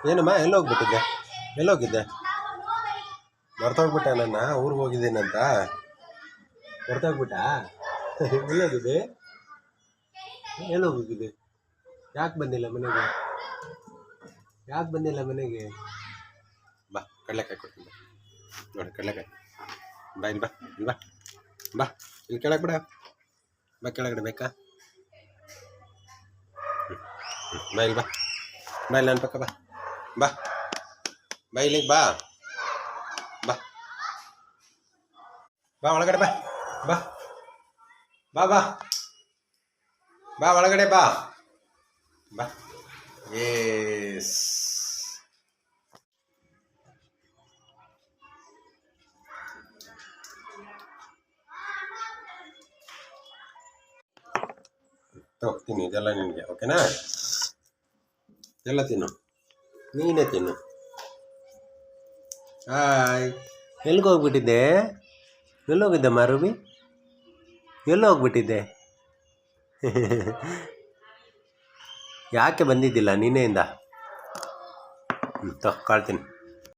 ಏನಮ್ಮ ಎಲ್ಲೋಗ್ಬಿಟ್ಟಿದ್ದೆ? ಎಲ್ಲೋಗಿದ್ದೆ? ಮರ್ತೋಗ್ಬಿಟ್ಟೆ ನನ್ನ ಊರಿಗೆ ಹೋಗಿದ್ದೀನಂತ. ಮರ್ತೋಗ್ಬಿಟ್ಟ? ಎಲ್ಲೋಗಿದ್ದೆ? ಎಲ್ಲೋಗಿದ್ದೆ? ಯಾಕೆ ಬಂದಿಲ್ಲ ಮನೆಗೆ? ಯಾಕೆ ಬಂದಿಲ್ಲ ಮನೆಗೆ? ಬಾ ಕಡಲೆಕಾಯಿ ಕೊಡ್ತೀನಿ ನೋಡಿ, ಕಡಲೆಕಾಯಿ. ಬಾ ಇಲ್ಲಿ, ಬಾ ಇಲ್ಲಿ, ಬಾ ಬಾ ಇಲ್ಲಿ ಕೆಳಗೆ ಬಿಡ. ಬಾ ಕೆಳಗಡೆ ಬೇಕಾ? ಬಾ ಇಲ್ಲಿ, ಬಾ ಬಾ ಇಲ್ಲಿ ನನ್ನ ಪಕ್ಕ ಬಾ. ಬಾ ಬಾ ಇಲ್ಲಿಗೆ ಬಾ. ಬಾ ಬಾ ಒಳಗಡೆ ಬಾ. ಬಾ ಬಾ ಬಾ ಬಾ ಒಳಗಡೆ ಬಾ. ಬಾ ಏಸ್ ತಿನ್ನು, ಇದೆಲ್ಲ ನಿನಗೆ, ಓಕೆನಾ? ಎಲ್ಲ ತಿನ್ನು, ನೀನೇ ತಿನ್ನು. ಹಾಯ್, ಎಲ್ಲಿಗೆ ಹೋಗ್ಬಿಟ್ಟಿದ್ದೆ? ಎಲ್ಲೋಗಿದ್ದೆ ಮಾರುಬಿ? ಎಲ್ಲೋಗ್ಬಿಟ್ಟಿದ್ದೆ? ಯಾಕೆ ಬಂದಿದ್ದಿಲ್ಲ ನೀನೆಯಿಂದ? ಕಾಳ್ತೀನಿ.